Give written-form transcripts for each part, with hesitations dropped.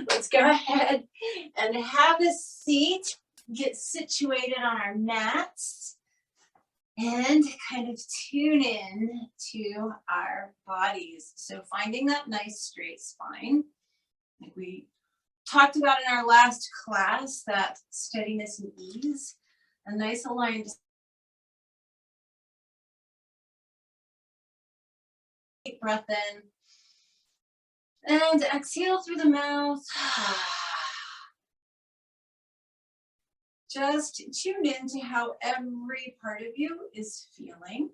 Let's go ahead and have a seat, get situated on our mats, and kind of tune in to our bodies. So finding that nice straight spine, like we talked about in our last class, that steadiness and ease, a nice aligned deep breath in, and exhale through the mouth. Just tune in to how every part of you is feeling.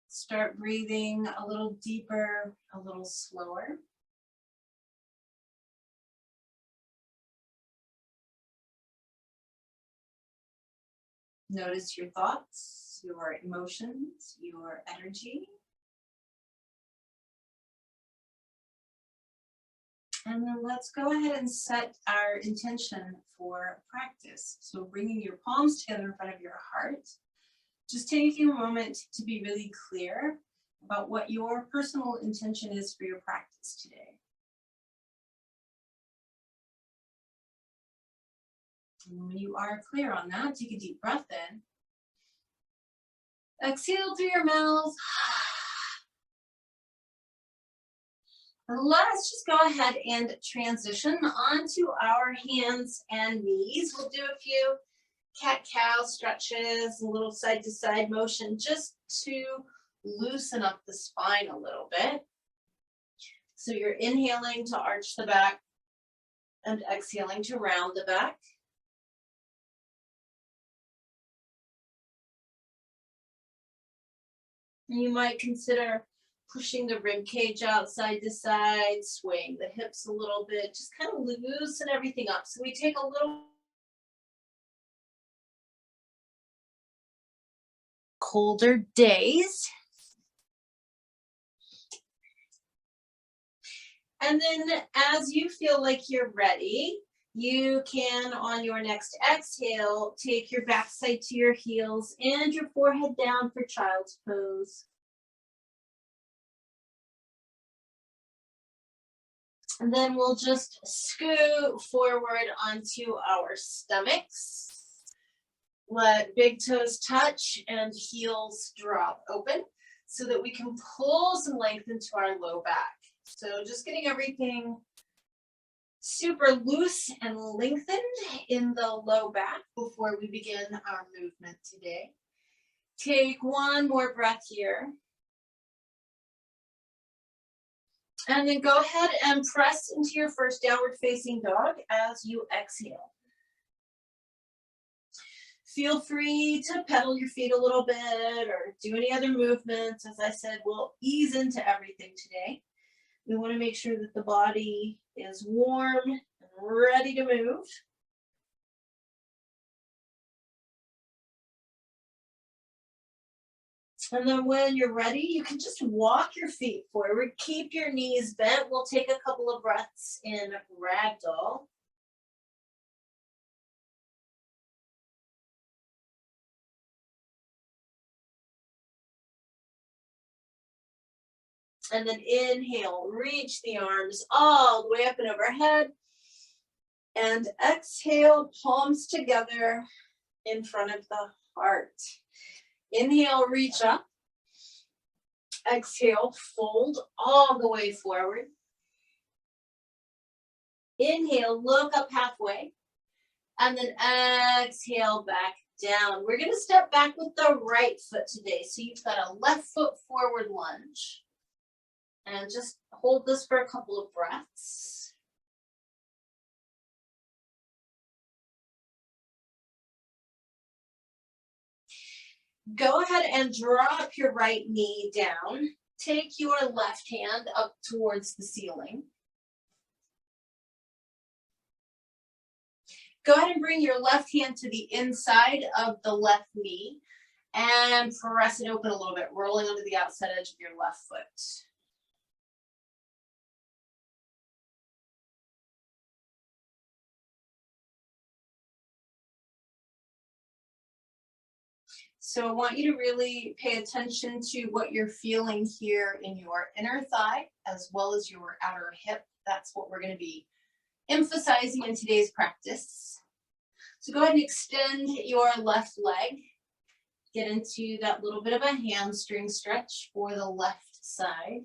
Start breathing a little deeper, a little slower. Notice your thoughts, your emotions, your energy. And then let's go ahead and set our intention for practice. So bringing your palms together in front of your heart, just taking a moment to be really clear about what your personal intention is for your practice today. And when you are clear on that, take a deep breath in. Exhale through your mouth. And let's just go ahead and transition onto our hands and knees. We'll do a few cat-cow stretches, a little side-to-side motion, just to loosen up the spine a little bit. So you're inhaling to arch the back and exhaling to round the back. And you might consider pushing the rib cage out side to side, swaying the hips a little bit, just kind of loosen everything up. So we take a little colder days. And then as you feel like you're ready, you can, on your next exhale, take your backside to your heels and your forehead down for child's pose. And then we'll just scoot forward onto our stomachs. Let big toes touch and heels drop open so that we can pull some length into our low back. So just getting everything super loose and lengthened in the low back before we begin our movement today. Take one more breath here. And then go ahead and press into your first downward facing dog as you exhale. Feel free to pedal your feet a little bit or do any other movements. As I said, we'll ease into everything today. We want to make sure that the body is warm and ready to move. And then when you're ready, you can just walk your feet forward. Keep your knees bent. We'll take a couple of breaths in ragdoll. And then inhale, reach the arms all the way up and overhead. And exhale, palms together in front of the heart. Inhale, reach up. Exhale, fold all the way forward. Inhale, look up halfway. And then exhale, back down. We're going to step back with the right foot today. So you've got a left foot forward lunge. And just hold this for a couple of breaths. Go ahead and drop your right knee down. Take your left hand up towards the ceiling. Go ahead and bring your left hand to the inside of the left knee and press it open a little bit, rolling onto the outside edge of your left foot. So I want you to really pay attention to what you're feeling here in your inner thigh as well as your outer hip. That's what we're going to be emphasizing in today's practice. So go ahead and extend your left leg. Get into that little bit of a hamstring stretch for the left side.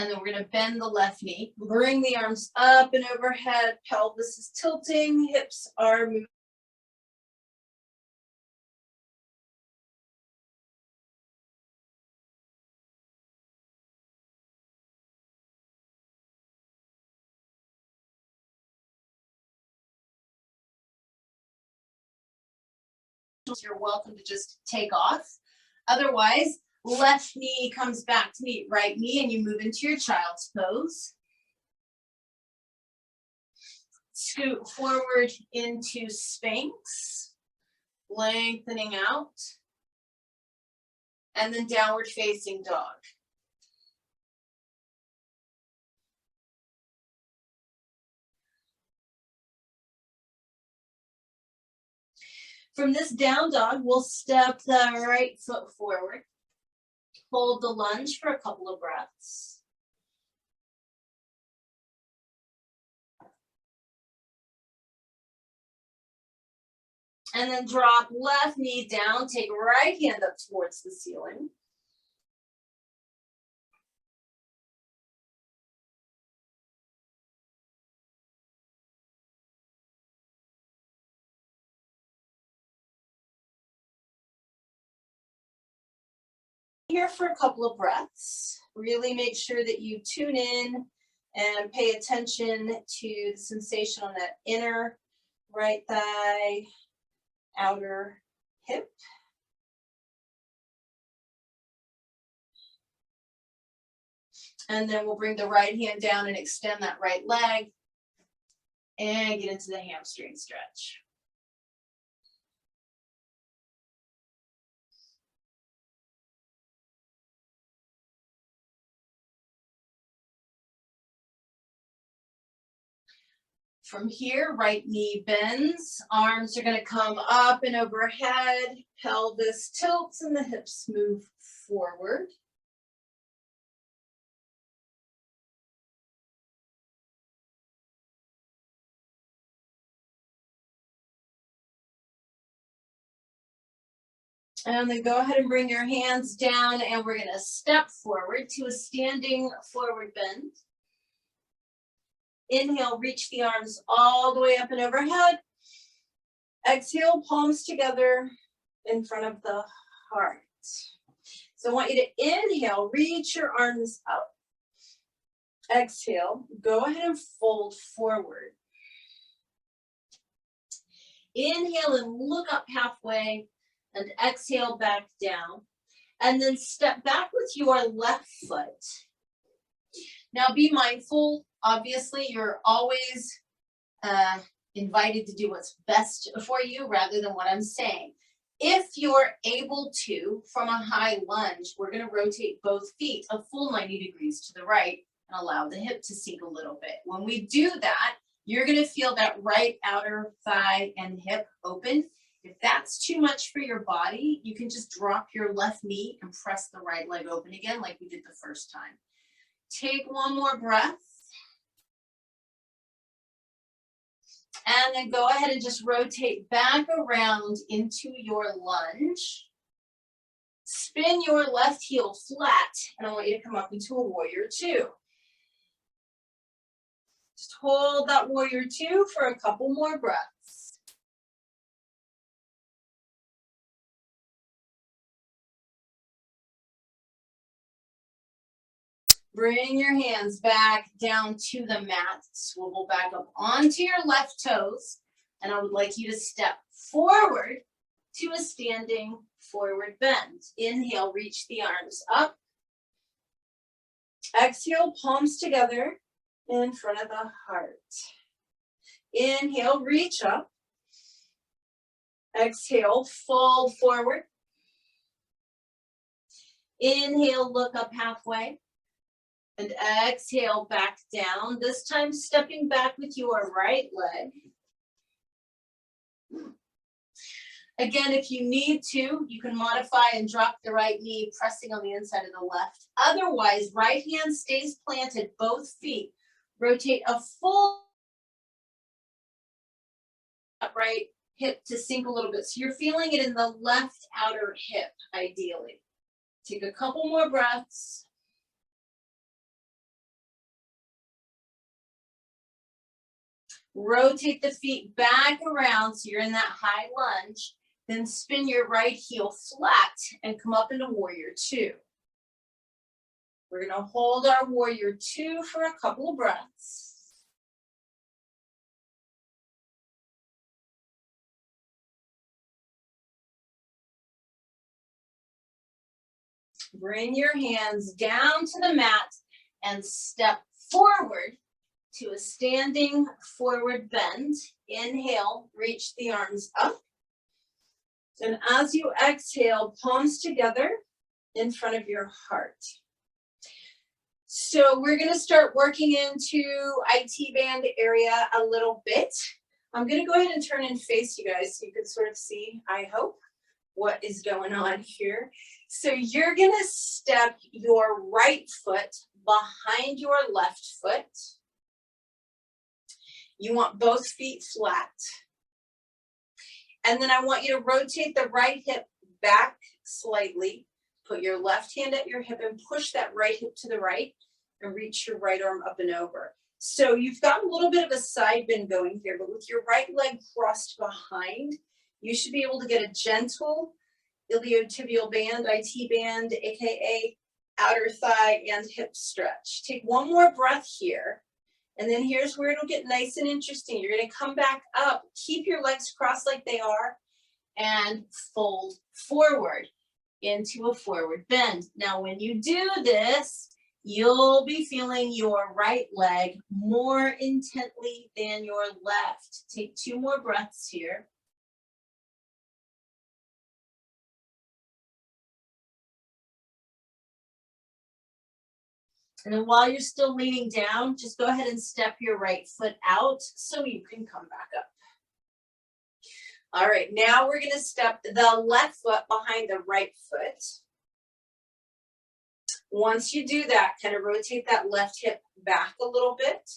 And then we're going to bend the left knee. Bring the arms up and overhead. Pelvis is tilting. Hips are moving. You're welcome to just take off. Otherwise, left knee comes back to meet right knee and you move into your child's pose. Scoot forward into Sphinx, lengthening out, and then downward facing dog. From this down dog, we'll step the right foot forward. Hold the lunge for a couple of breaths. And then drop left knee down, take right hand up towards the ceiling. Here for a couple of breaths. Really make sure that you tune in and pay attention to the sensation on that inner right thigh, outer hip. And then we'll bring the right hand down and extend that right leg and get into the hamstring stretch. From here, right knee bends, arms are going to come up and overhead, pelvis tilts and the hips move forward. And then go ahead and bring your hands down and we're going to step forward to a standing forward bend. Inhale, reach the arms all the way up and overhead. Exhale, palms together in front of the heart. So I want you to inhale, reach your arms up. Exhale, go ahead and fold forward. Inhale and look up halfway and exhale back down. And then step back with your left foot. Now be mindful. Obviously, you're always invited to do what's best for you rather than what I'm saying. If you're able to, from a high lunge, we're going to rotate both feet a full 90 degrees to the right and allow the hip to sink a little bit. When we do that, you're going to feel that right outer thigh and hip open. If that's too much for your body, you can just drop your left knee and press the right leg open again like we did the first time. Take one more breath. And then go ahead and just rotate back around into your lunge. Spin your left heel flat, and I want you to come up into a warrior two. Just hold that warrior two for a couple more breaths. Bring your hands back down to the mat. Swivel back up onto your left toes. And I would like you to step forward to a standing forward bend. Inhale, reach the arms up. Exhale, palms together in front of the heart. Inhale, reach up. Exhale, fold forward. Inhale, look up halfway. And exhale back down, this time stepping back with your right leg. Again, if you need to, you can modify and drop the right knee, pressing on the inside of the left. Otherwise, right hand stays planted, both feet. Rotate a full upright hip to sink a little bit. So you're feeling it in the left outer hip, ideally. Take a couple more breaths. Rotate the feet back around so you're in that high lunge. Then spin your right heel flat and come up into warrior two. We're going to hold our warrior two for a couple of breaths. Bring your hands down to the mat and step forward to a standing forward bend. Inhale, reach the arms up. And as you exhale, palms together in front of your heart. So we're going to start working into IT band area a little bit. I'm going to go ahead and turn and face you guys so you can sort of see, I hope, what is going on here. So you're going to step your right foot behind your left foot. You want both feet flat. And then I want you to rotate the right hip back slightly. Put your left hand at your hip and push that right hip to the right and reach your right arm up and over. So you've got a little bit of a side bend going here, but with your right leg crossed behind, you should be able to get a gentle iliotibial band, IT band, AKA outer thigh and hip stretch. Take one more breath here. And then here's where it'll get nice and interesting. You're going to come back up, keep your legs crossed like they are, and fold forward into a forward bend. Now, when you do this, you'll be feeling your right leg more intently than your left. Take two more breaths here. And then while you're still leaning down, just go ahead and step your right foot out so you can come back up. All right, now we're going to step the left foot behind the right foot. Once you do that, kind of rotate that left hip back a little bit.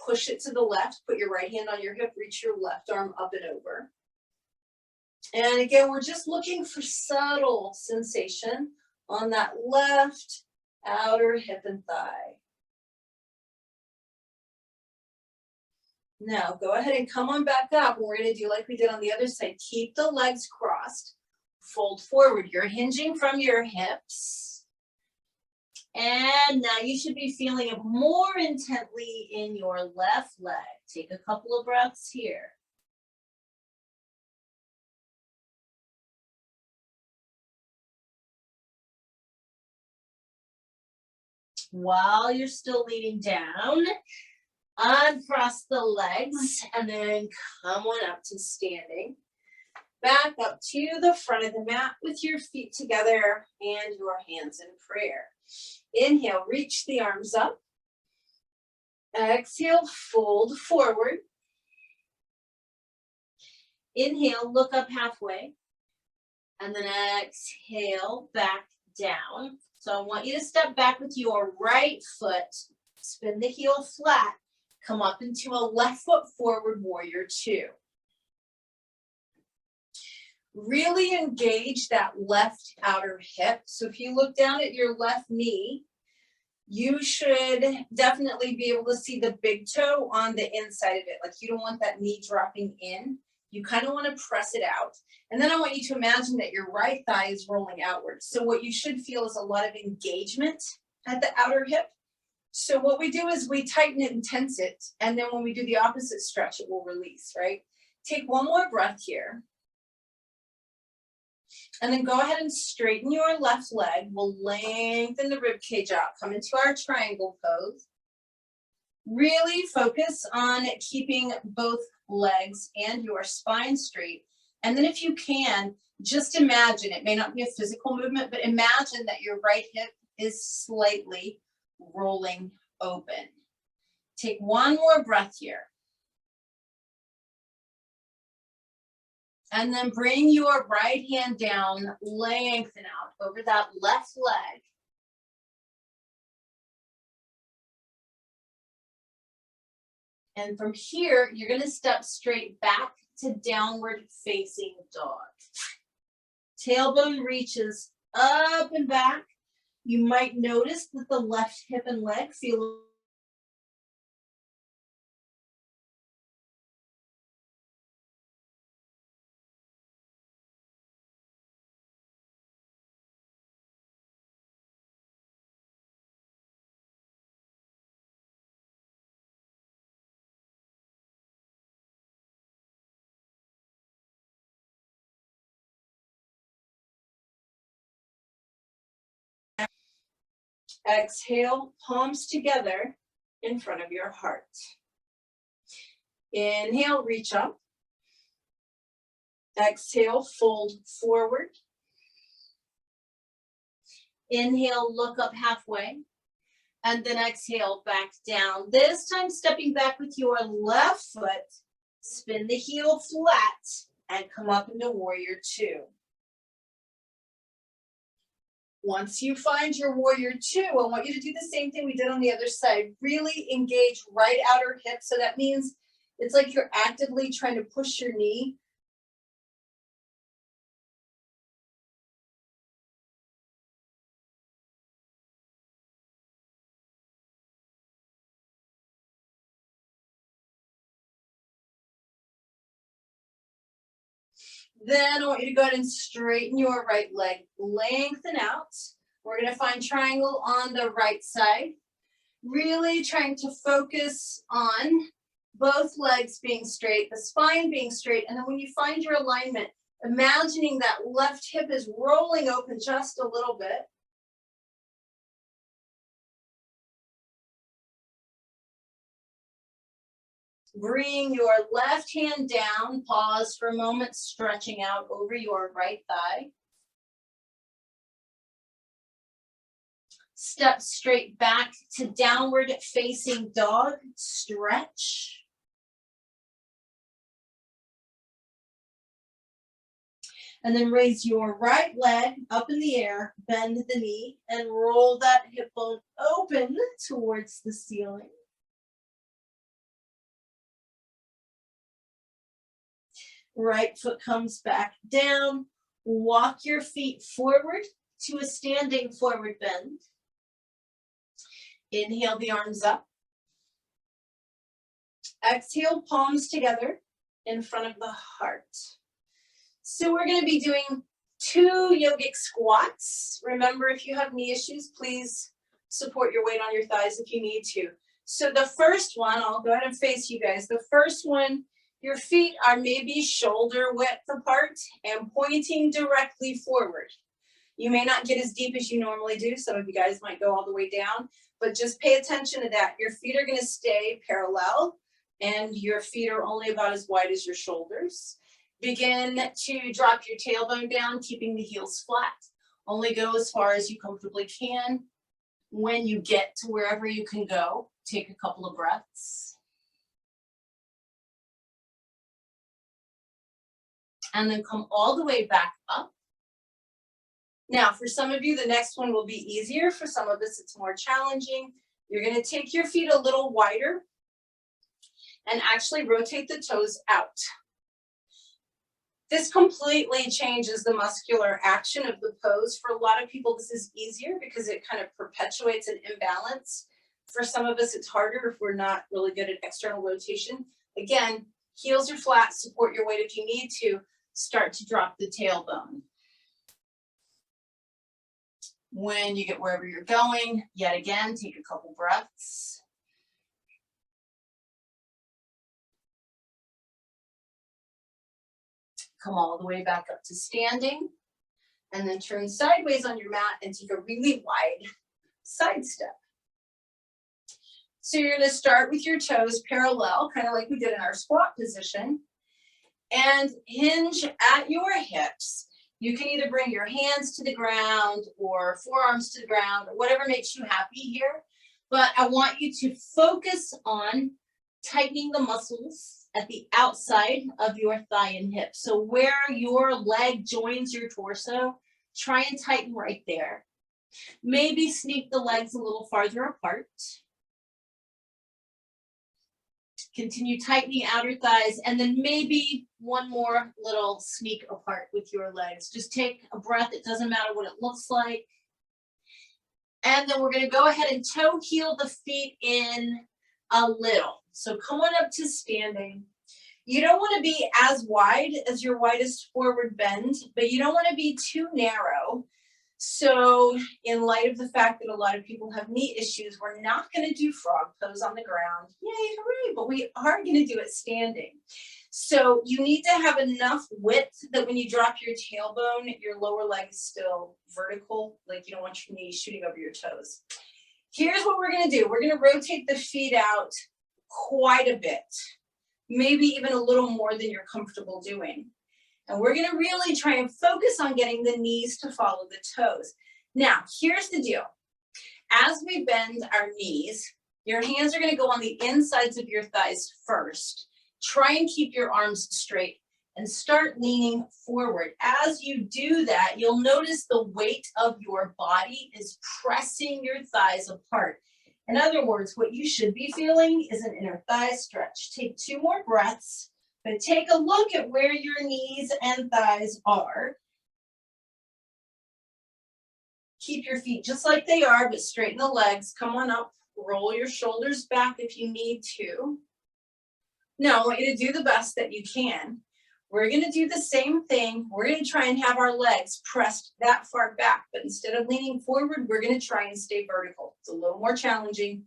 Push it to the left. Put your right hand on your hip. Reach your left arm up and over. And again, we're just looking for subtle sensation on that left outer hip and thigh. Now go ahead and come on back up. We're going to do like we did on the other side. Keep the legs crossed. Fold forward. You're hinging from your hips. And now you should be feeling it more intently in your left leg. Take a couple of breaths here. While you're still leaning down, uncross the legs and then come on up to standing. Back up to the front of the mat with your feet together and your hands in prayer. Inhale, reach the arms up. Exhale, fold forward. Inhale, look up halfway. And then exhale, back down. So I want you to step back with your right foot, spin the heel flat, come up into a left foot forward warrior two. Really engage that left outer hip. So if you look down at your left knee, you should definitely be able to see the big toe on the inside of it. Like you don't want that knee dropping in. You kind of want to press it out. And then I want you to imagine that your right thigh is rolling outwards. So what you should feel is a lot of engagement at the outer hip. So what we do is we tighten it and tense it. And then when we do the opposite stretch, it will release, right? Take one more breath here. And then go ahead and straighten your left leg. We'll lengthen the rib cage out. Come into our triangle pose. Really focus on keeping both legs and your spine straight. And then if you can, just imagine, it may not be a physical movement, but imagine that your right hip is slightly rolling open. Take one more breath here. And then bring your right hand down, lengthen out over that left leg. And from here, you're going to step straight back to downward facing dog. Tailbone reaches up and back. You might notice that the left hip and leg feel exhale, palms together in front of your heart. Inhale, reach up. Exhale, fold forward. Inhale, look up halfway. And then exhale, back down. This time stepping back with your left foot. Spin the heel flat and come up into warrior two. Once you find your warrior two, I want you to do the same thing we did on the other side. Really engage right outer hip. So that means it's like you're actively trying to push your knee. Then I want you to go ahead and straighten your right leg, lengthen out. We're going to find triangle on the right side. Really trying to focus on both legs being straight, the spine being straight. And then when you find your alignment, imagining that left hip is rolling open just a little bit. Bring your left hand down, pause for a moment, stretching out over your right thigh. Step straight back to downward facing dog, stretch. And then raise your right leg up in the air, bend the knee, and roll that hip bone open towards the ceiling. Right foot comes back down. Walk your feet forward to a standing forward bend. Inhale the arms up. Exhale, palms together in front of the heart. So we're going to be doing 2 yogic squats. Remember, if you have knee issues, please support your weight on your thighs if you need to. So the first one, I'll go ahead and face you guys. The first one, your feet are maybe shoulder width apart and pointing directly forward. You may not get as deep as you normally do. Some of you guys might go all the way down, but just pay attention to that. Your feet are going to stay parallel and your feet are only about as wide as your shoulders. Begin to drop your tailbone down, keeping the heels flat. Only go as far as you comfortably can. When you get to wherever you can go, take a couple of breaths. And then come all the way back up. Now, for some of you, the next one will be easier. For some of us, it's more challenging. You're going to take your feet a little wider and actually rotate the toes out. This completely changes the muscular action of the pose. For a lot of people, this is easier because it kind of perpetuates an imbalance. For some of us, it's harder if we're not really good at external rotation. Again, heels are flat, support your weight if you need to. Start to drop the tailbone. When you get wherever you're going, yet again, take a couple breaths. Come all the way back up to standing, and then turn sideways on your mat and take a really wide side step. So you're going to start with your toes parallel, kind of like we did in our squat position, and hinge at your hips. You can either bring your hands to the ground or forearms to the ground or whatever makes you happy here. But I want you to focus on tightening the muscles at the outside of your thigh and hip. So where your leg joins your torso, try and tighten right there. Maybe sneak the legs a little farther apart. Continue tightening outer thighs, and then maybe one more little sneak apart with your legs. Just take a breath. It doesn't matter what it looks like. And then we're going to go ahead and toe heel the feet in a little. So come on up to standing. You don't want to be as wide as your widest forward bend, but you don't want to be too narrow. So in light of the fact that a lot of people have knee issues, we're not going to do frog pose on the ground. Yay, hooray, but we are going to do it standing. So you need to have enough width that when you drop your tailbone, your lower leg is still vertical, like you don't want your knees shooting over your toes. Here's what we're going to do. We're going to rotate the feet out quite a bit, maybe even a little more than you're comfortable doing. And we're going to really try and focus on getting the knees to follow the toes. Now, here's the deal. As we bend our knees, your hands are going to go on the insides of your thighs first. Try and keep your arms straight and start leaning forward. As you do that, you'll notice the weight of your body is pressing your thighs apart. In other words, what you should be feeling is an inner thigh stretch. Take 2 more breaths. But take a look at where your knees and thighs are. Keep your feet just like they are, but straighten the legs. Come on up. Roll your shoulders back if you need to. Now, I want you to do the best that you can. We're going to do the same thing. We're going to try and have our legs pressed that far back, but instead of leaning forward, we're going to try and stay vertical. It's a little more challenging.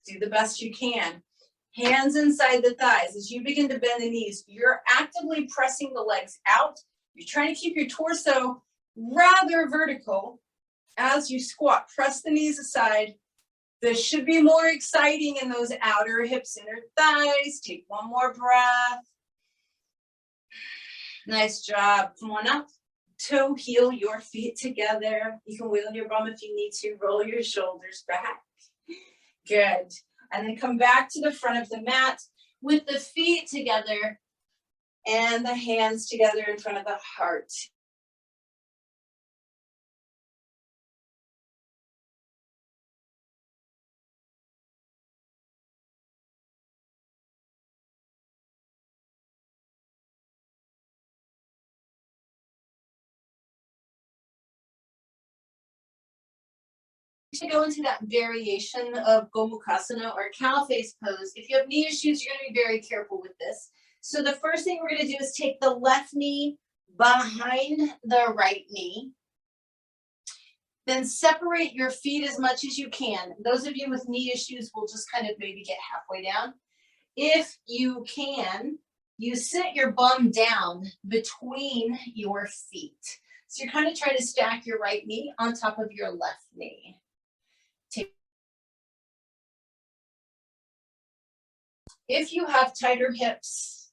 Do the best you can. Hands inside the thighs. As you begin to bend the knees, you're actively pressing the legs out. You're trying to keep your torso rather vertical as you squat. Press the knees aside. This should be more exciting in those outer hips, inner thighs. Take one more breath. Nice job. Come on up. Toe heel your feet together. You can wiggle your bum if you need to. Roll your shoulders back. Good. And then come back to the front of the mat with the feet together and the hands together in front of the heart. To go into that variation of Gomukhasana or cow face pose, if you have knee issues, you're going to be very careful with this. So the first thing we're going to do is take the left knee behind the right knee. Then separate your feet as much as you can. Those of you with knee issues will just kind of maybe get halfway down. If you can, you sit your bum down between your feet. So you're kind of trying to stack your right knee on top of your left knee. If you have tighter hips,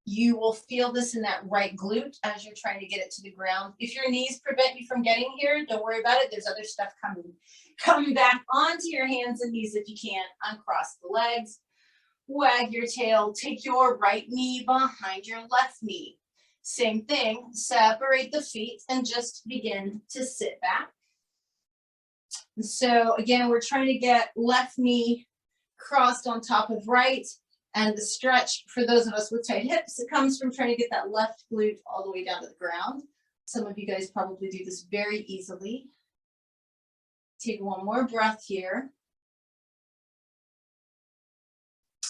you will feel this in that right glute as you're trying to get it to the ground. If your knees prevent you from getting here, don't worry about it. There's other stuff coming. Come back onto your hands and knees if you can. Uncross the legs. Wag your tail. Take your right knee behind your left knee. Same thing. Separate the feet and just begin to sit back. So again, we're trying to get left knee crossed on top of right, and the stretch for those of us with tight hips, it comes from trying to get that left glute all the way down to the ground. Some of you guys probably do this very easily. Take one more breath here.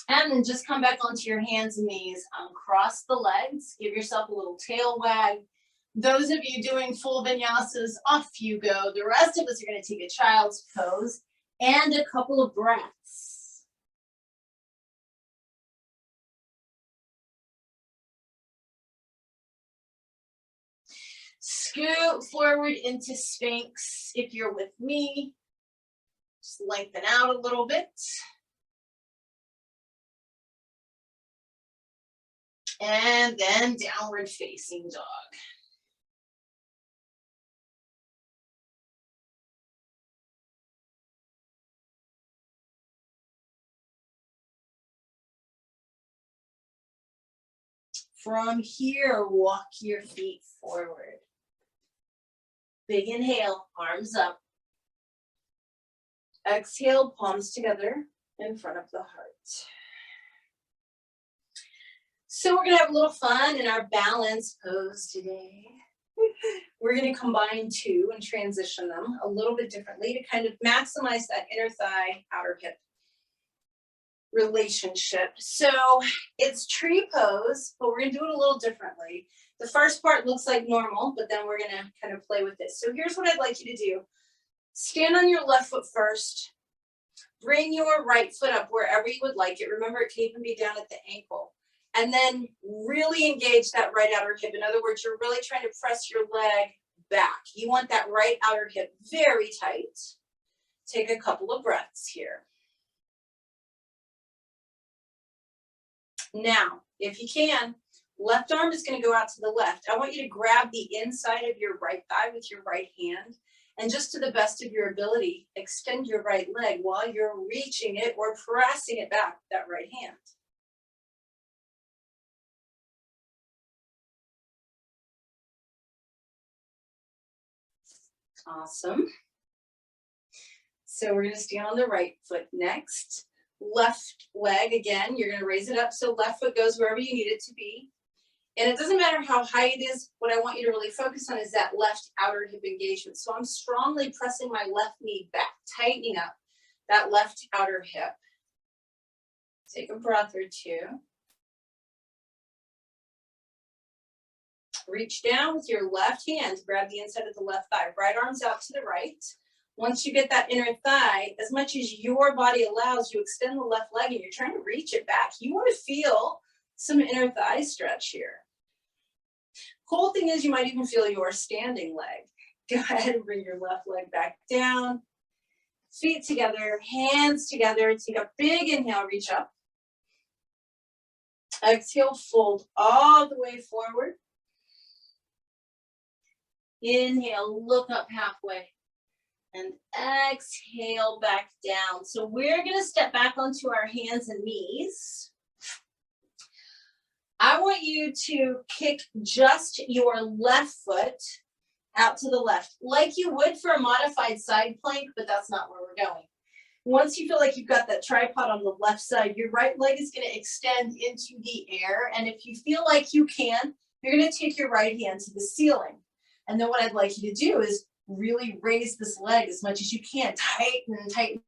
And then just come back onto your hands and knees, uncross the legs, give yourself a little tail wag. Those of you doing full vinyasas, off you go. The rest of us are going to take a child's pose and a couple of breaths. Scoot forward into Sphinx if you're with me. Just lengthen out a little bit. And then downward facing dog. From here, walk your feet forward. Big inhale, arms up. Exhale, palms together in front of the heart. So we're gonna have a little fun in our balance pose today. We're gonna combine two and transition them a little bit differently to kind of maximize that inner thigh, outer hip relationship. So it's tree pose, but we're gonna do it a little differently. The first part looks like normal, but then we're gonna kind of play with it. So here's what I'd like you to do. Stand on your left foot first. Bring your right foot up wherever you would like it. Remember, it can even be down at the ankle. And then really engage that right outer hip. In other words, you're really trying to press your leg back. You want that right outer hip very tight. Take a couple of breaths here. Now, if you can, left arm is going to go out to the left. I want you to grab the inside of your right thigh with your right hand. And just to the best of your ability, extend your right leg while you're reaching it or pressing it back with that right hand. Awesome. So we're going to stand on the right foot next. Left leg again, you're going to raise it up so left foot goes wherever you need it to be. And it doesn't matter how high it is, what I want you to really focus on is that left outer hip engagement. So I'm strongly pressing my left knee back, tightening up that left outer hip. Take a breath or two. Reach down with your left hand, grab the inside of the left thigh, right arm's out to the right. Once you get that inner thigh, as much as your body allows, you extend the left leg and you're trying to reach it back. You want to feel some inner thigh stretch here. Cool thing is you might even feel your standing leg. Go ahead and bring your left leg back down. Feet together, hands together. Take a big inhale, reach up. Exhale, fold all the way forward. Inhale, look up halfway. And exhale back down. So we're going to step back onto our hands and knees. I want you to kick just your left foot out to the left, like you would for a modified side plank, but that's not where we're going. Once you feel like you've got that tripod on the left side, your right leg is going to extend into the air. And if you feel like you can, you're going to take your right hand to the ceiling. And then what I'd like you to do is really raise this leg as much as you can. Tighten, tighten.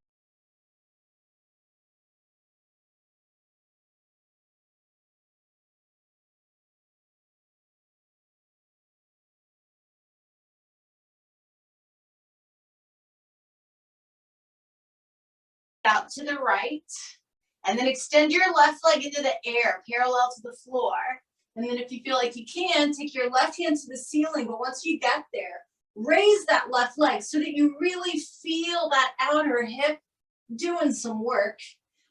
Out to the right. And then extend your left leg into the air, parallel to the floor. And then if you feel like you can, take your left hand to the ceiling. But once you get there, raise that left leg so that you really feel that outer hip doing some work.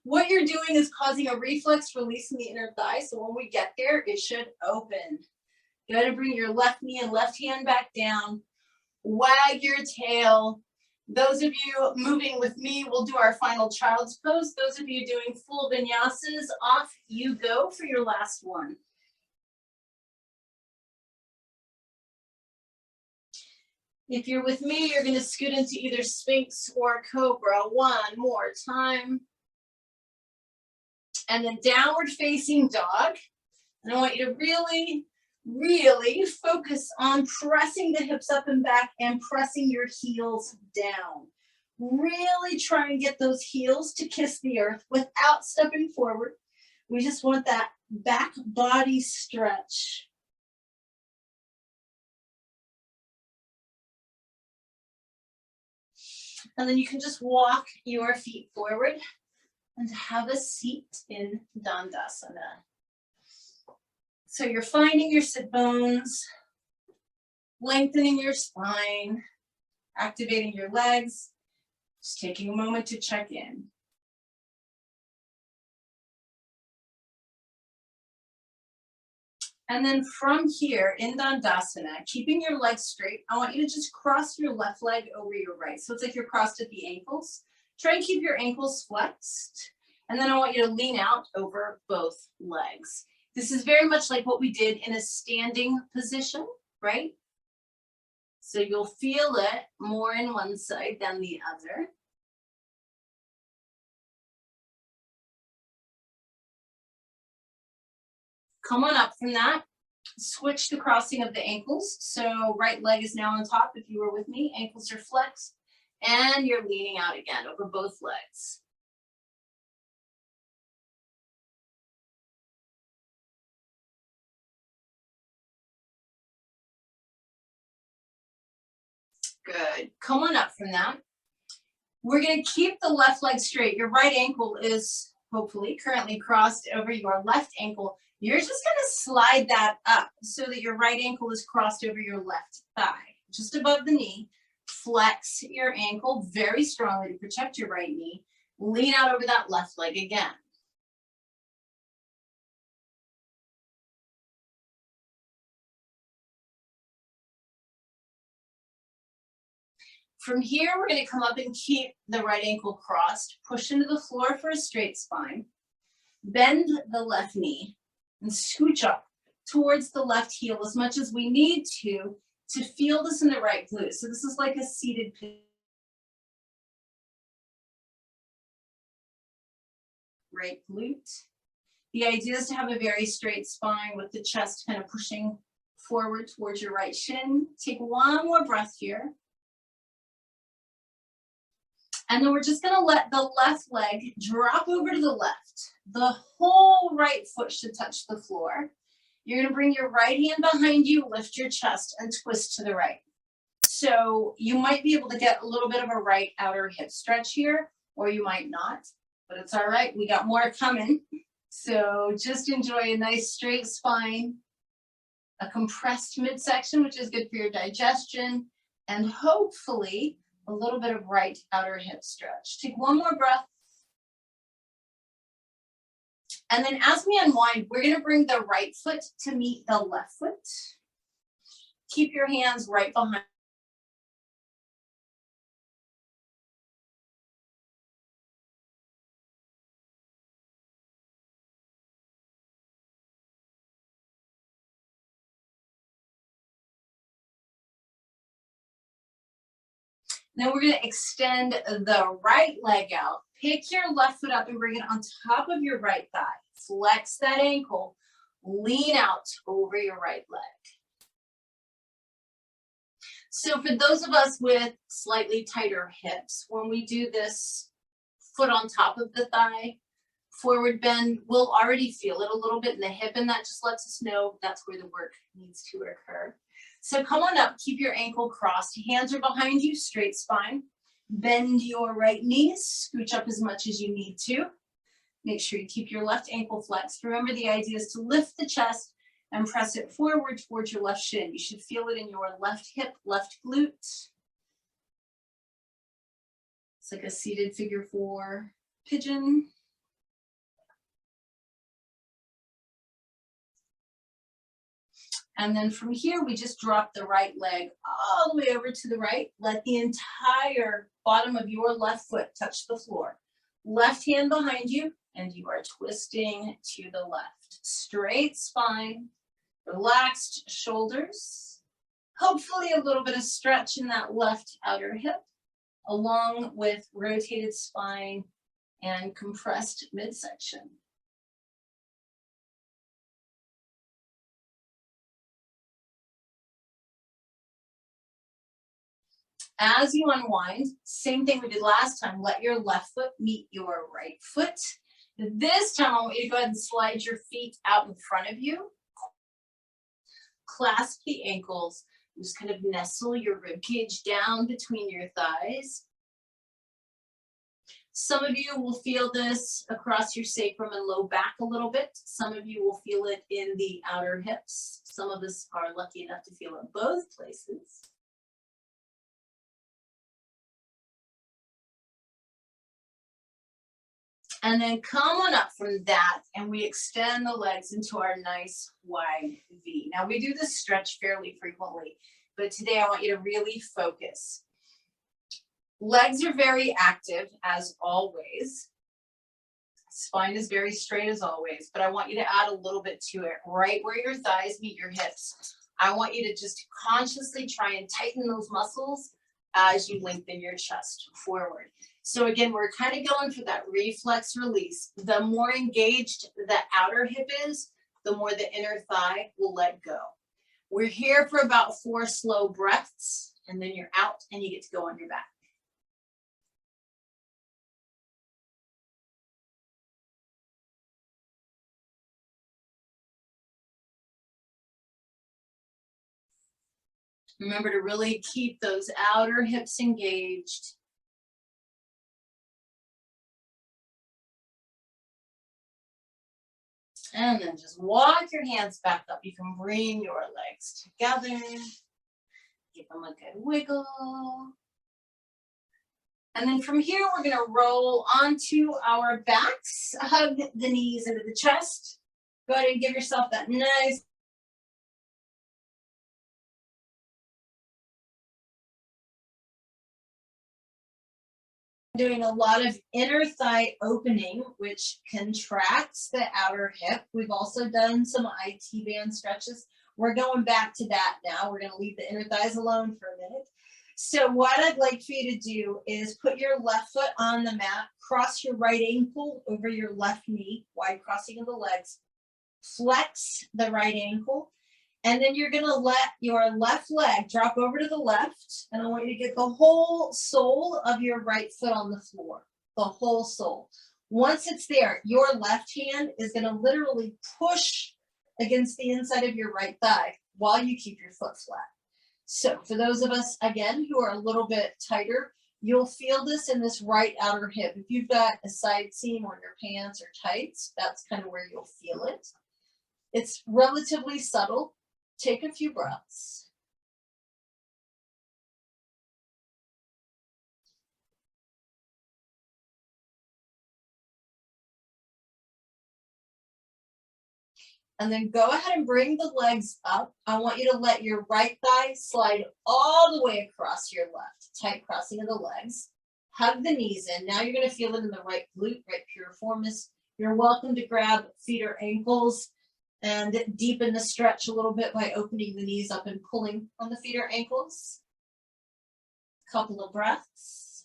What you're doing is causing a reflex release in the inner thigh. So when we get there, it should open. Go ahead and bring your left knee and left hand back down. Wag your tail. Those of you moving with me, we'll do our final child's pose. Those of you doing full vinyasas, off you go for your last one. If you're with me, you're going to scoot into either Sphinx or Cobra. One more time. And then downward facing dog. And I want you to really, really focus on pressing the hips up and back and pressing your heels down. Really try and get those heels to kiss the earth without stepping forward. We just want that back body stretch. And then you can just walk your feet forward and have a seat in Dandasana. So you're finding your sit bones, lengthening your spine, activating your legs, just taking a moment to check in. And then from here in Dandasana, keeping your legs straight, I want you to just cross your left leg over your right. So it's like you're crossed at the ankles. Try and keep your ankles flexed. And then I want you to lean out over both legs. This is very much like what we did in a standing position, right? So you'll feel it more in one side than the other. Come on up from that. Switch the crossing of the ankles. So right leg is now on top if you were with me. Ankles are flexed and you're leaning out again over both legs. Good. Come on up from that. We're going to keep the left leg straight. Your right ankle is hopefully currently crossed over your left ankle. You're just going to slide that up so that your right ankle is crossed over your left thigh, just above the knee. Flex your ankle very strongly to protect your right knee. Lean out over that left leg again. From here, we're going to come up and keep the right ankle crossed. Push into the floor for a straight spine. Bend the left knee and scooch up towards the left heel as much as we need to feel this in the right glute. So this is like a seated right glute. The idea is to have a very straight spine with the chest kind of pushing forward towards your right shin. Take one more breath here. And then we're just going to let the left leg drop over to the left. The whole right foot should touch the floor. You're going to bring your right hand behind you, lift your chest, and twist to the right. So you might be able to get a little bit of a right outer hip stretch here, or you might not, but it's all right. We got more coming. So just enjoy a nice straight spine, a compressed midsection, which is good for your digestion, and hopefully a little bit of right outer hip stretch. Take one more breath. And then as we unwind, we're going to bring the right foot to meet the left foot. Keep your hands right behind. Then we're going to extend the right leg out. Pick your left foot up and bring it on top of your right thigh. Flex that ankle. Lean out over your right leg. So for those of us with slightly tighter hips, when we do this foot on top of the thigh, forward bend, we'll already feel it a little bit in the hip, and that just lets us know that's where the work needs to occur. So come on up, keep your ankle crossed. Hands are behind you, straight spine. Bend your right knee, scooch up as much as you need to. Make sure you keep your left ankle flexed. Remember, the idea is to lift the chest and press it forward towards your left shin. You should feel it in your left hip, left glute. It's like a seated figure 4 pigeon. And then from here, we just drop the right leg all the way over to the right. Let the entire bottom of your left foot touch the floor. Left hand behind you, and you are twisting to the left. Straight spine, relaxed shoulders. Hopefully a little bit of stretch in that left outer hip, along with rotated spine and compressed midsection. As you unwind, same thing we did last time, let your left foot meet your right foot. This time I want you to go ahead and slide your feet out in front of you. Clasp the ankles, just kind of nestle your rib cage down between your thighs. Some of you will feel this across your sacrum and low back a little bit. Some of you will feel it in the outer hips. Some of us are lucky enough to feel it both places. And then come on up from that, and we extend the legs into our nice wide V. Now we do this stretch fairly frequently, but today I want you to really focus. Legs are very active as always. Spine is very straight as always, but I want you to add a little bit to it, right where your thighs meet your hips. I want you to just consciously try and tighten those muscles as you lengthen your chest forward. So again, we're kind of going for that reflex release. The more engaged the outer hip is, the more the inner thigh will let go. We're here for about 4 slow breaths, and then you're out and you get to go on your back. Remember to really keep those outer hips engaged. And then just walk your hands back up. You can bring your legs together. Give them a good wiggle. And then from here, we're going to roll onto our backs. Hug the knees into the chest. Go ahead and give yourself that nice doing a lot of inner thigh opening, which contracts the outer hip. We've also done some IT band stretches. We're going back to that now. We're going to leave the inner thighs alone for a minute. So what I'd like for you to do is put your left foot on the mat, cross your right ankle over your left knee, wide crossing of the legs, flex the right ankle, and then you're going to let your left leg drop over to the left, and I want you to get the whole sole of your right foot on the floor, the whole sole. Once it's there, your left hand is going to literally push against the inside of your right thigh while you keep your foot flat. So for those of us, again, who are a little bit tighter, you'll feel this in this right outer hip. If you've got a side seam on your pants or tights, that's kind of where you'll feel it. It's relatively subtle. Take a few breaths. And then go ahead and bring the legs up. I want you to let your right thigh slide all the way across your left. Tight crossing of the legs. Hug the knees in. Now you're going to feel it in the right glute, right piriformis. You're welcome to grab feet or ankles and deepen the stretch a little bit by opening the knees up and pulling on the feet or ankles. Couple of breaths.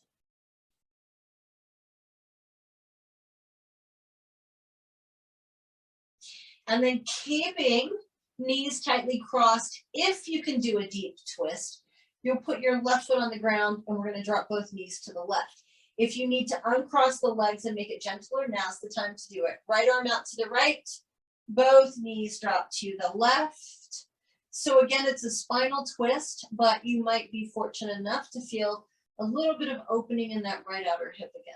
And then keeping knees tightly crossed, if you can do a deep twist, you'll put your left foot on the ground and we're going to drop both knees to the left. If you need to uncross the legs and make it gentler, now's the time to do it. Right arm out to the right, both knees drop to the left. So again, it's a spinal twist, but you might be fortunate enough to feel a little bit of opening in that right outer hip again.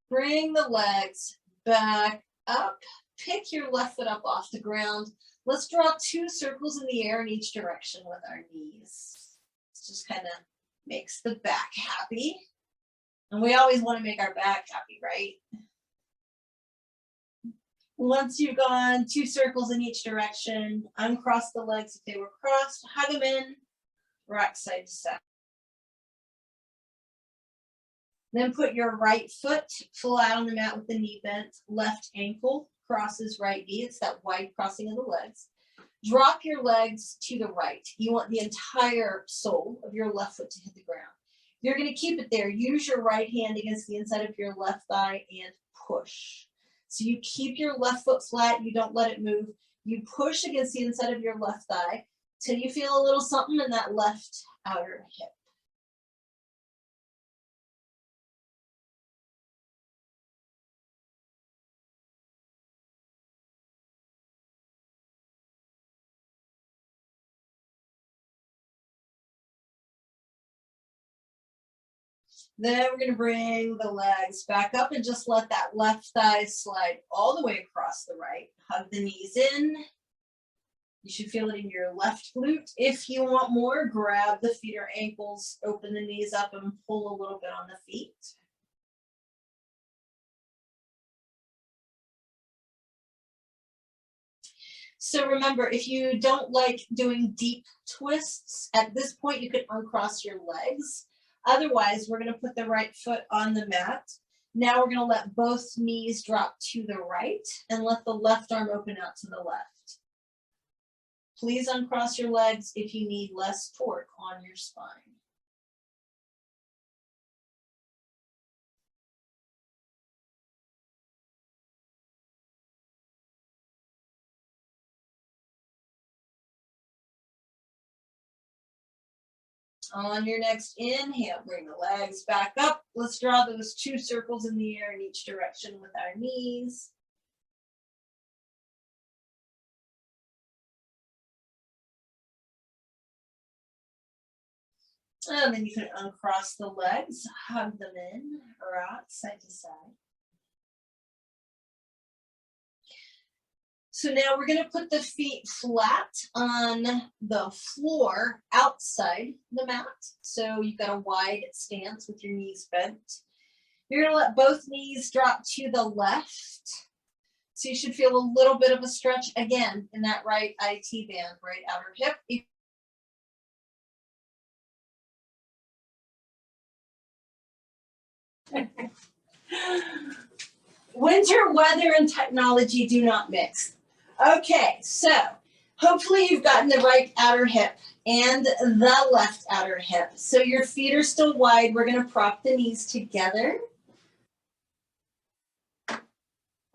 Bring the legs back up. Pick your left foot up off the ground. Let's draw 2 circles in the air in each direction with our knees. This just kind of makes the back happy. And we always want to make our back happy, right? Once you've gone 2 circles in each direction, uncross the legs if they were crossed, hug them in, rock side to side. Then put your right foot flat on the mat with the knee bent, left ankle crosses right knee. It's that wide crossing of the legs. Drop your legs to the right. You want the entire sole of your left foot to hit the ground. You're going to keep it there. Use your right hand against the inside of your left thigh and push. So you keep your left foot flat. You don't let it move. You push against the inside of your left thigh till you feel a little something in that left outer hip. Then we're going to bring the legs back up and just let that left thigh slide all the way across the right. Hug the knees in. You should feel it in your left glute. If you want more, grab the feet or ankles, open the knees up and pull a little bit on the feet. So remember, if you don't like doing deep twists, at this point you could uncross your legs. Otherwise, we're going to put the right foot on the mat. Now we're going to let both knees drop to the right and let the left arm open out to the left. Please uncross your legs if you need less torque on your spine. On your next inhale, bring the legs back up. Let's draw those 2 circles in the air in each direction with our knees. And then you can uncross the legs, hug them in, rock side to side. So now we're going to put the feet flat on the floor outside the mat. So you've got a wide stance with your knees bent. You're going to let both knees drop to the left. So you should feel a little bit of a stretch again in that right IT band, right outer hip. Winter weather and technology do not mix. Okay, so hopefully you've gotten the right outer hip and the left outer hip. So your feet are still wide. We're going to prop the knees together.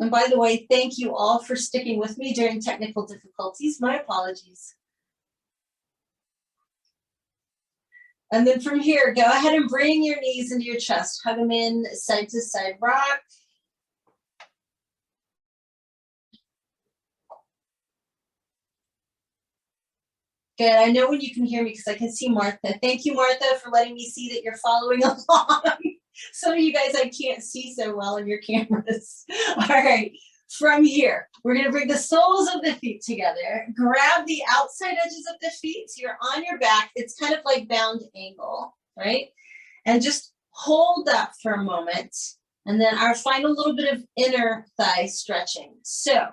And by the way, thank you all for sticking with me during technical difficulties. My apologies. And then from here, go ahead and bring your knees into your chest. Hug them in, side to side rock. Good, I know when you can hear me because I can see Martha. Thank you, Martha, for letting me see that you're following along. Some of you guys I can't see so well on your cameras. All right, from here, we're gonna bring the soles of the feet together. Grab the outside edges of the feet, so you're on your back. It's kind of like bound angle, right? And just hold that for a moment. And then our final little bit of inner thigh stretching. So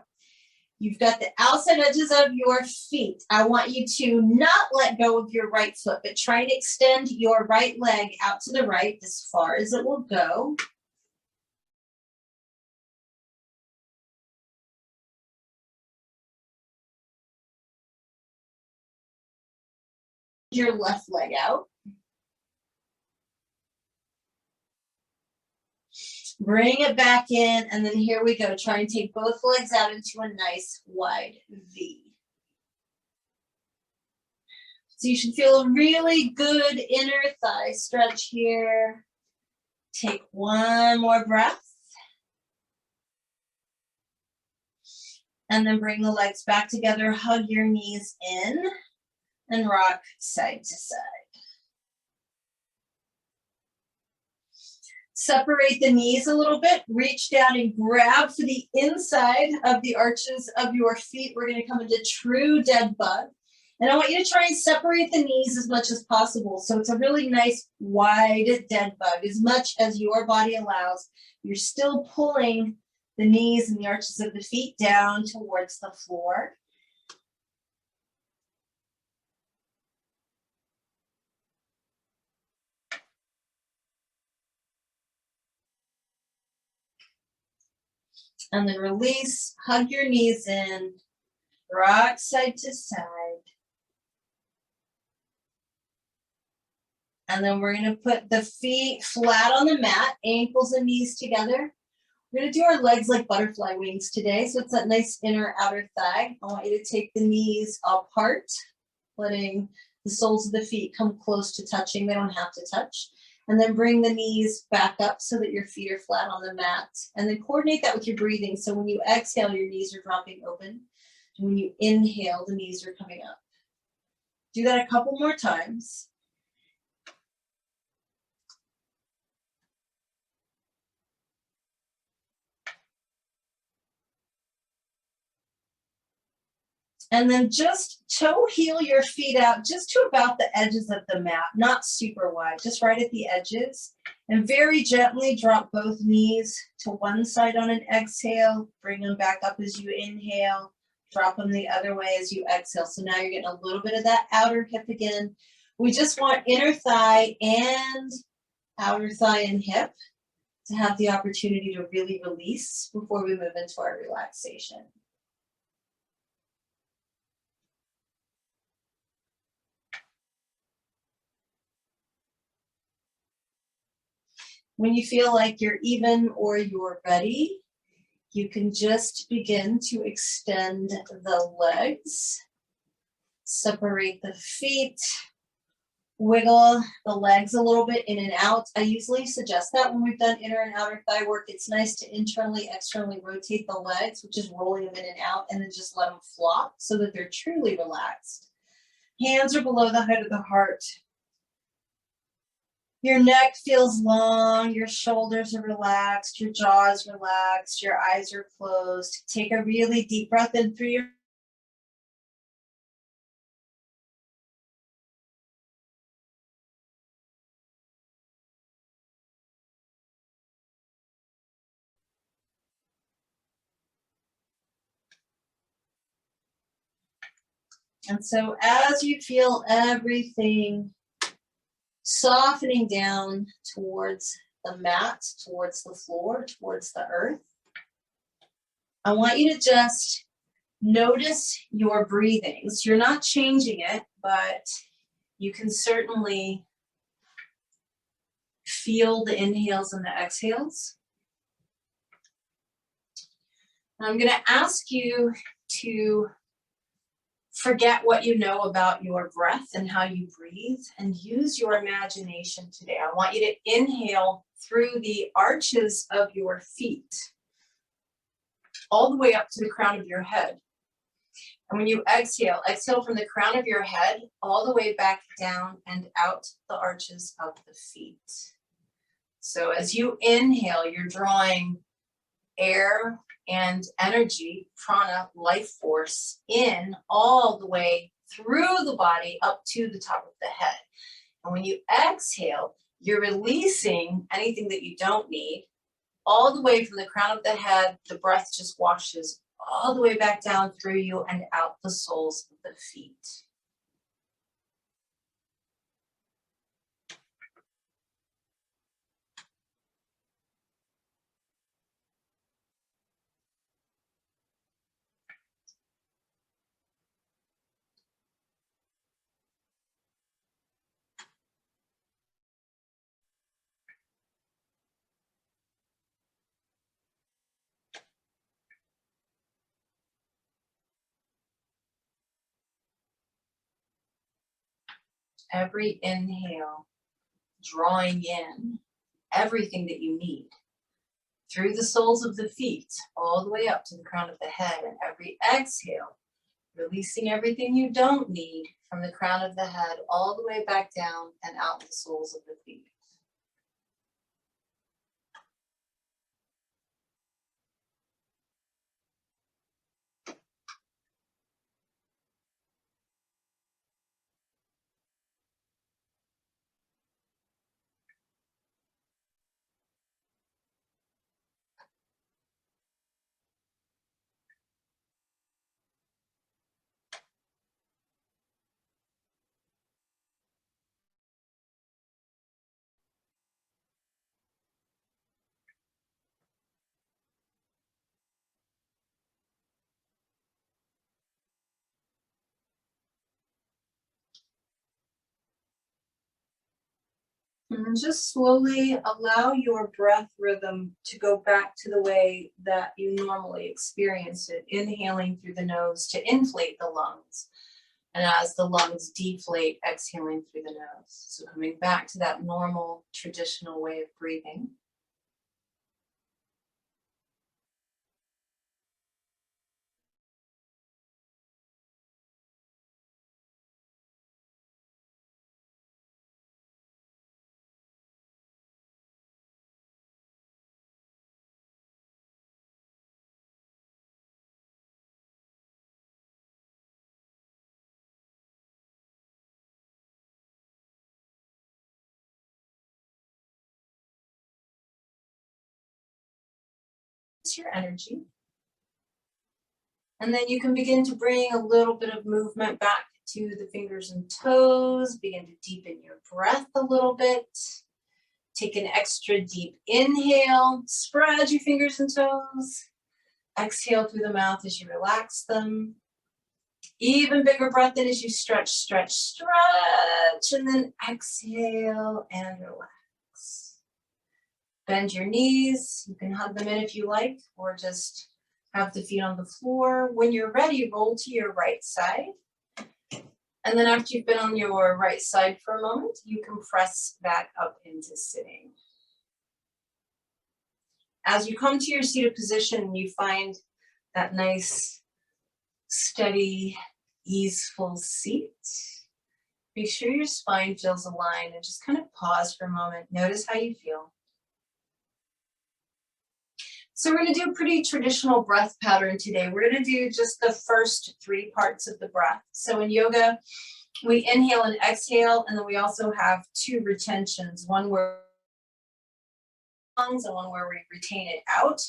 you've got the outside edges of your feet. I want you to not let go of your right foot, but try and extend your right leg out to the right as far as it will go. Your left leg out. Bring it back in, and then here we go. Try and take both legs out into a nice wide V. So you should feel a really good inner thigh stretch here. Take one more breath. And then bring the legs back together, hug your knees in, and rock side to side. Separate the knees a little bit, reach down and grab for the inside of the arches of your feet. We're going to come into true dead bug. And I want you to try and separate the knees as much as possible. So it's a really nice wide dead bug, as much as your body allows. You're still pulling the knees and the arches of the feet down towards the floor. And then release, hug your knees in, rock side to side. And then we're going to put the feet flat on the mat, ankles and knees together. We're going to do our legs like butterfly wings today. So it's that nice inner outer thigh. I want you to take the knees apart, letting the soles of the feet come close to touching. They don't have to touch. And then bring the knees back up so that your feet are flat on the mat. And then coordinate that with your breathing. So when you exhale, your knees are dropping open. And when you inhale, the knees are coming up. Do that a couple more times. And then just toe heel your feet out just to about the edges of the mat, not super wide, just right at the edges. And very gently drop both knees to one side on an exhale. Bring them back up as you inhale. Drop them the other way as you exhale. So now you're getting a little bit of that outer hip again. We just want inner thigh and outer thigh and hip to have the opportunity to really release before we move into our relaxation. When you feel like you're even or you're ready, you can just begin to extend the legs, separate the feet, wiggle the legs a little bit in and out. I usually suggest that when we've done inner and outer thigh work, it's nice to internally, externally rotate the legs, which is rolling them in and out, and then just let them flop so that they're truly relaxed. Hands are below the height of the heart. Your neck feels long, your shoulders are relaxed, your jaw is relaxed, your eyes are closed. Take a really deep breath in through your And so as you feel everything softening down towards the mat, towards the floor, towards the earth, I want you to just notice your breathings. You're not changing it, but you can certainly feel the inhales and the exhales. I'm going to ask you to forget what you know about your breath and how you breathe and use your imagination today. I want you to inhale through the arches of your feet, all the way up to the crown of your head. And when you exhale, exhale from the crown of your head all the way back down and out the arches of the feet. So as you inhale, you're drawing air and energy, prana, life force, in all the way through the body up to the top of the head. And when you exhale, you're releasing anything that you don't need all the way from the crown of the head. The breath just washes all the way back down through you and out the soles of the feet. Every inhale, drawing in everything that you need through the soles of the feet, all the way up to the crown of the head. And every exhale, releasing everything you don't need from the crown of the head, all the way back down and out the soles of the feet. And just slowly allow your breath rhythm to go back to the way that you normally experience it, inhaling through the nose to inflate the lungs. And as the lungs deflate, exhaling through the nose. So coming back to that normal, traditional way of breathing. It's your energy. And then you can begin to bring a little bit of movement back to the fingers and toes. Begin to deepen your breath a little bit. Take an extra deep inhale. Spread your fingers and toes. Exhale through the mouth as you relax them. Even bigger breath in as you stretch, stretch, stretch. And then exhale and relax. Bend your knees. You can hug them in if you like, or just have the feet on the floor. When you're ready, roll to your right side. And then after you've been on your right side for a moment, you can press back up into sitting. As you come to your seated position, you find that nice, steady, easeful seat. Make sure your spine feels aligned and just kind of pause for a moment. Notice how you feel. So we're going to do a pretty traditional breath pattern today. We're going to do just the first 3 parts of the breath. So in yoga, we inhale and exhale, and then we also have 2 retentions, one where lungs and one where we retain it out.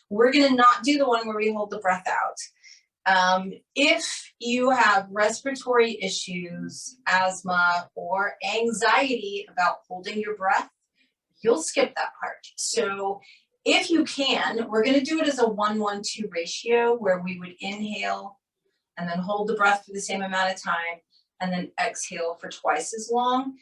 We're going to not do the one where we hold the breath out. If you have respiratory issues, asthma, or anxiety about holding your breath, you'll skip that part. So if you can, we're going to do it as a 1-1-2 ratio where we would inhale and then hold the breath for the same amount of time and then exhale for twice as long.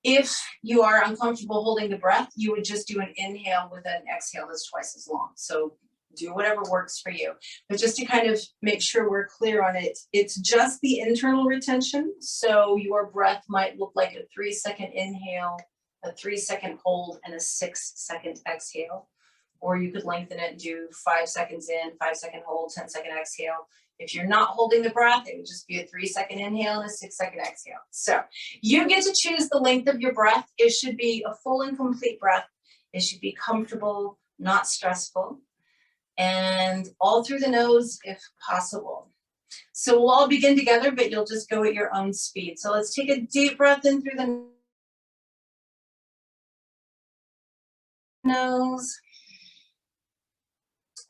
If you are uncomfortable holding the breath, you would just do an inhale with an exhale that's twice as long. So do whatever works for you. But just to kind of make sure we're clear on it, it's just the internal retention. So your breath might look like a 3-second inhale, a 3-second hold, and a 6-second exhale. Or you could lengthen it and do 5 seconds in, 5-second hold, 10-second exhale. If you're not holding the breath, it would just be a 3-second inhale and a 6-second exhale. So you get to choose the length of your breath. It should be a full and complete breath. It should be comfortable, not stressful, and all through the nose if possible. So we'll all begin together, but you'll just go at your own speed. So let's take a deep breath in through the nose.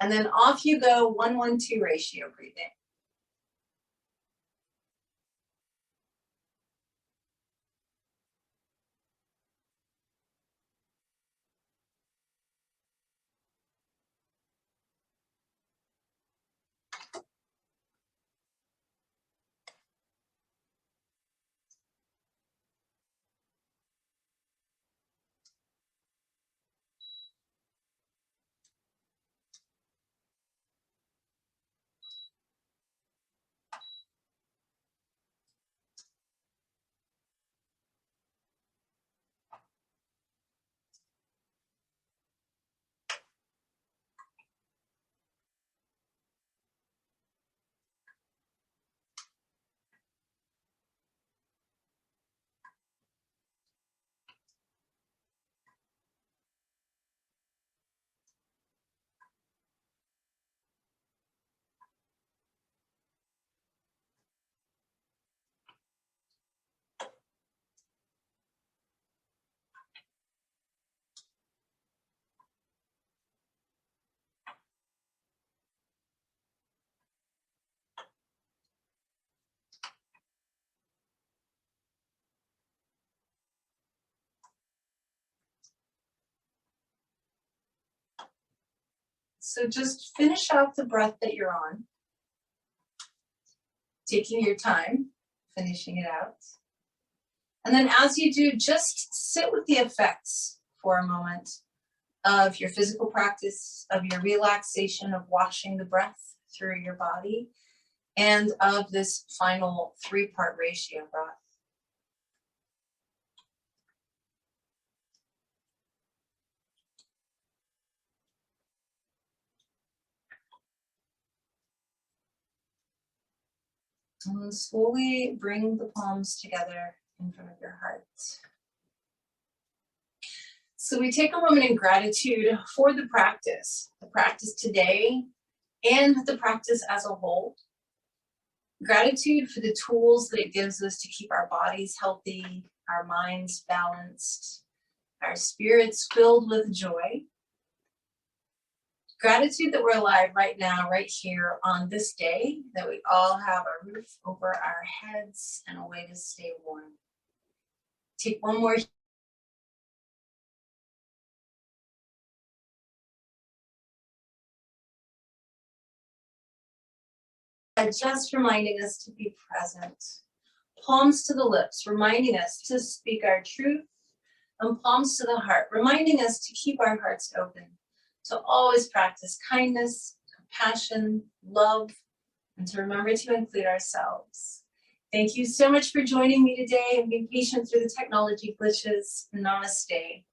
And then off you go, 1-1-2 ratio breathing. So just finish out the breath that you're on, taking your time, finishing it out. And then as you do, just sit with the effects for a moment of your physical practice, of your relaxation, of watching the breath through your body, and of this final 3-part ratio breath. And then slowly bring the palms together in front of your heart. So we take a moment in gratitude for the practice today and the practice as a whole. Gratitude for the tools that it gives us to keep our bodies healthy, our minds balanced, our spirits filled with joy. Gratitude that we're alive right now, right here on this day, that we all have a roof over our heads and a way to stay warm. Take one more. Just reminding us to be present. Palms to the lips, reminding us to speak our truth, and palms to the heart, reminding us to keep our hearts open, to always practice kindness, compassion, love, and to remember to include ourselves. Thank you so much for joining me today and being patient through the technology glitches. Namaste.